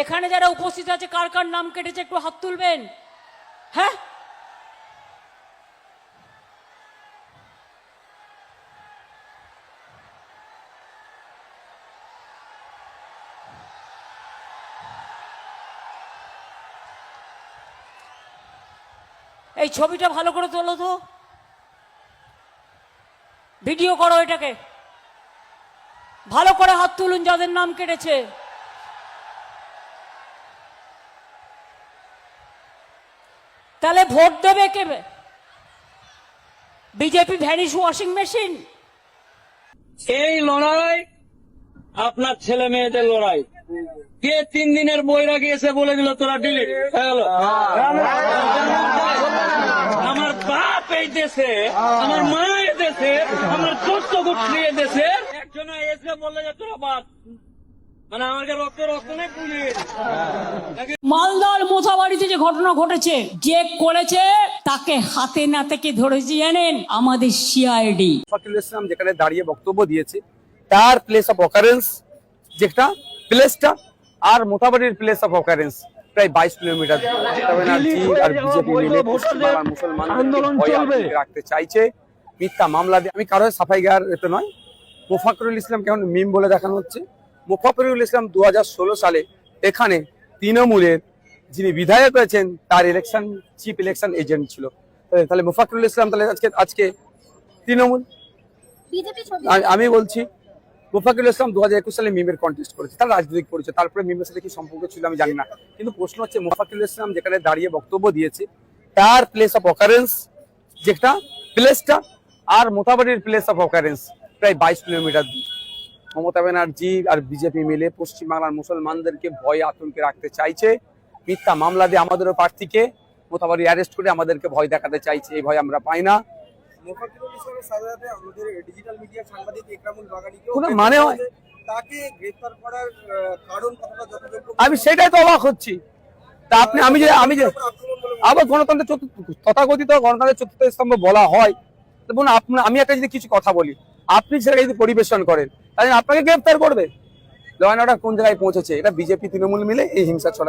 এখানে যারা উপস্থিত আছে কার কার নাম কেটেছে একটু হাত তুলবেন। হ্যাঁ, এই ছবিটা ভালো করে তোলো তো, ভিডিও করো এটাকে, ভালো করে হাত তুলুন যাদের নাম কেটেছে। তাহলে ভোট দেবে কে? BJP vanish washing machine. এই লড়াই আপনার ছেলে মেয়েদের লড়াই। কে 3 দিনের বৈরাগী এসে বলে দিল তোরা ডিলিট হয়ে গেল? আমার বাপ এই দেশে, আমার মা এই দেশে, আমার চোদ্দ গোষ্ঠী এই দেশে একজন এসে বললে যে তোরা বাদ, মানে আমাকে রক্ত রক্ত নেই পুলিশ। মালদার মোথাবাড়িতে যে ঘটনা ঘটেছে, যে করেছে তাকে হাতে নাতে কে ধরেছে জানেন? আমাদের সিআইডি। মোফাক্কিল ইসলাম যেখানে দাঁড়িয়ে বক্তব্য দিয়েছে তার প্লেস অফ অকারেন্স যেটা প্লেসটা আর মোথাবাড়ির প্লেস অফ অকারেন্স প্রায় 22 কিলোমিটার। আর বিজেপি মিলে পশ্চিমবাংলার মুসলমানদের রাখতে চাইছে মিথ্যা মামলা দিয়ে। আমি কারো সাফাই গার এতে নয়, মোফাক্কিরুল ইসলাম কেমন মিম বলে দেখানো হচ্ছে। মোফাক্কিরুল ইসলাম 2016 সালে এখানে তৃণমূলের যিনি বিধায়ক হয়েছেন তার চিফ ইলেকশন এজেন্ট ছিল। তাহলে মোফাক্কিরুল ইসলাম তাহলে আজকে তৃণমূল। আমি বলছি মোফাক্কিরুল ইসলাম 2021 সালে মিমের কন্টেস্ট করেছে, তার রাজনৈতিক পরিচয়, তারপরে মিমের সাথে কি সম্পর্ক ছিল আমি জানি না, কিন্তু প্রশ্ন হচ্ছে মোফাক্কিরুল ইসলাম যেখানে দাঁড়িয়ে বক্তব্য দিয়েছে তার প্লেস অফ অকারেন্স যেটা প্লেসটা আর মোথাবাড়ির প্লেস অফ অকারেন্স প্রায় 22 কিলোমিটার দূর। মমতা ব্যানার্জি আর বিজেপি মিলে পশ্চিমবাংলার মুসলমানদেরকে ভয় আতঙ্কে রাখতে চাইছে মিথ্যা মামলা দিয়ে। আমাদেরও প্রার্থীকে মোথাবাড়ি অ্যারেস্ট করে আমাদেরকে ভয় দেখাতে চাইছে, এই ভয় আমরা পাই না। মোফাক্কিরুল ইসলামের সাথে আমাদের ডিজিটাল মিডিয়ার সাংবাদিক ইকরামুল বাগানিকে কোনো মানে হয়? তাকে গ্রেফতার করার কারণ কতটা যথাযোগ্য? আমি সেটাই তো অবাক হচ্ছি। তা আপনি আমি যে আবার গণতন্ত্রের তথাকথিত গণতন্ত্রের চতুর্থ স্তম্ভ বলা হয়, দেখুন আমি একটা যদি কিছু কথা বলি আপনি সেটা যদি পরিবেশন করেন তাহলে আপনাকে গ্রেফতার করবে। ল অ্যান্ড অর্ডার কোন জায়গায় পৌঁছেছে? এটা বিজেপি তৃণমূল মিলে এই হিংসা ছড়া।